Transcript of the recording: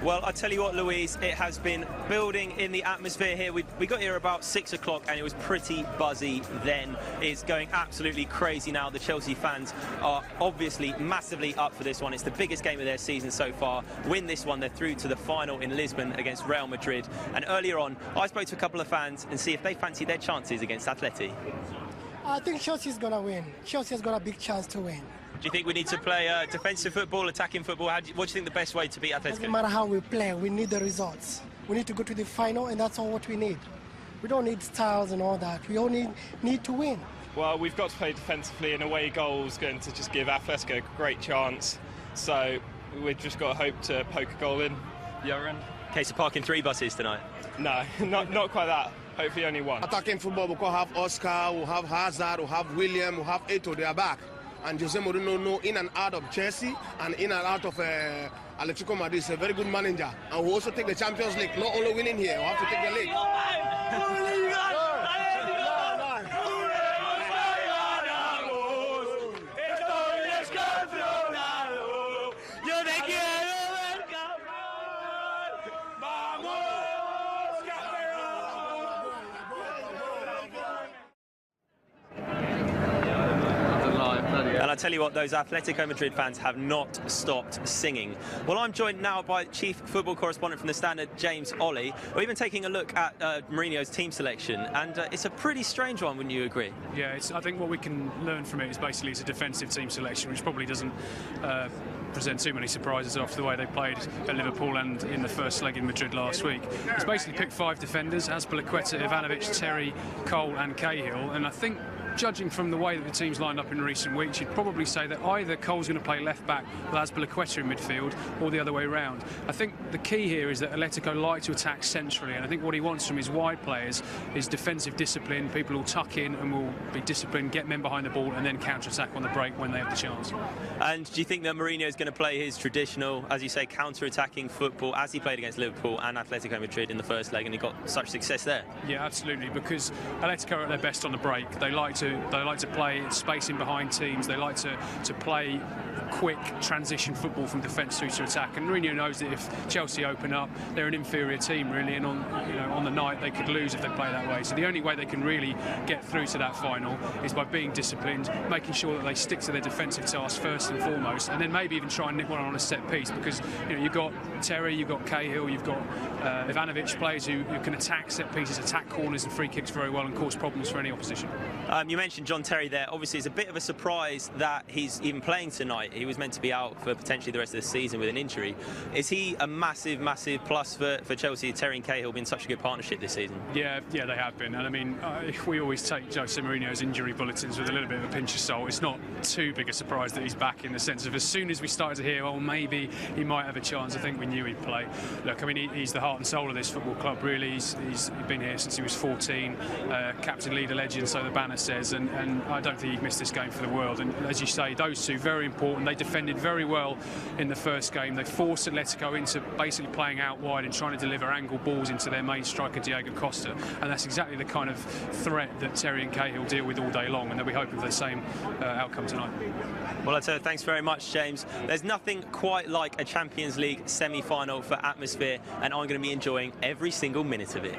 Well, I tell you what, Louise, it has been building in the atmosphere here. We got here about 6 o'clock and it was pretty buzzy then. It's going absolutely crazy now. The Chelsea fans are obviously massively up for this one. It's the biggest game of their season so far. Win this one, they're through to the final in Lisbon against Real Madrid. And earlier on, I spoke to a couple of fans and see if they fancy their chances against Atleti. I think Chelsea's going to win. Chelsea has got a big chance to win. Do you think we need to play defensive football, attacking football? What do you think the best way to beat Atletico? Doesn't matter how we play, we need the results. We need to go to the final, and that's all what we need. We don't need styles and all that. We only need to win. Well, we've got to play defensively, and away goal is going to just give Atletico a great chance. So we've just got to hope to poke a goal in the other end. Case of parking 3 buses tonight? No, not quite that. Hopefully only one. Attacking football, we'll have Oscar, we'll have Hazard, we'll have William, we'll have Eto'o, they are back. And Jose Mourinho know in and out of Chelsea and in and out of Atletico Madrid. He's a very good manager. And we'll also take the Champions League. Not only winning here, we'll have to take the league. And I tell you what, those Atletico Madrid fans have not stopped singing. Well, I'm joined now by Chief Football Correspondent from The Standard, James Ollie. We've been taking a look at Mourinho's team selection, and it's a pretty strange one, wouldn't you agree? Yeah, I think what we can learn from it is basically it's a defensive team selection, which probably doesn't present too many surprises after the way they played at Liverpool and in the first leg in Madrid last week. He's basically picked 5 defenders: Azpilicueta, Ivanovic, Terry, Cole and Cahill, and I think, judging from the way that the team's lined up in recent weeks, you'd probably say that either Cole's going to play left back with Azpilicueta in midfield, or the other way round. I think the key here is that Atletico like to attack centrally, and I think what he wants from his wide players is defensive discipline. People will tuck in and will be disciplined, get men behind the ball, and then counter-attack on the break when they have the chance. And do you think that Mourinho is going to play his traditional, as you say, counter-attacking football as he played against Liverpool and Atletico Madrid in the first leg, and he got such success there? Yeah, absolutely, because Atletico are at their best on the break. They like to play spacing behind teams. They like to play quick transition football from defence through to attack. And Mourinho knows that if Chelsea open up, they're an inferior team really, and on the night they could lose if they play that way. So the only way they can really get through to that final is by being disciplined, making sure that they stick to their defensive tasks first and foremost, and then maybe even try and nick one on a set piece, because you've got Terry, you've got Cahill, you've got Ivanovic, players who can attack set pieces, attack corners and free kicks very well, and cause problems for any opposition. You mentioned John Terry there. Obviously, it's a bit of a surprise that he's even playing tonight. He was meant to be out for potentially the rest of the season with an injury. Is he a massive, massive plus for Chelsea? Terry and Cahill been such a good partnership this season. Yeah, they have been. And I mean, we always take Jose Mourinho's injury bulletins with a little bit of a pinch of salt. It's not too big a surprise that he's back, in the sense of as soon as we started to hear, well, maybe he might have a chance, I think we knew he'd play. Look, I mean, he's the heart and soul of this football club, really. He's been here since he was 14, captain, leader, legend, so the banner says, and I don't think he'd miss this game for the world. And as you say, those two, very important. They defended very well in the first game. They forced Atletico into basically playing out wide and trying to deliver angle balls into their main striker, Diego Costa. And that's exactly the kind of threat that Terry and Cahill deal with all day long, and they'll be hoping for the same outcome tonight. Well, thanks very much, James. There's nothing quite like a Champions League semi-final for atmosphere, and I'm going to be enjoying every single minute of it.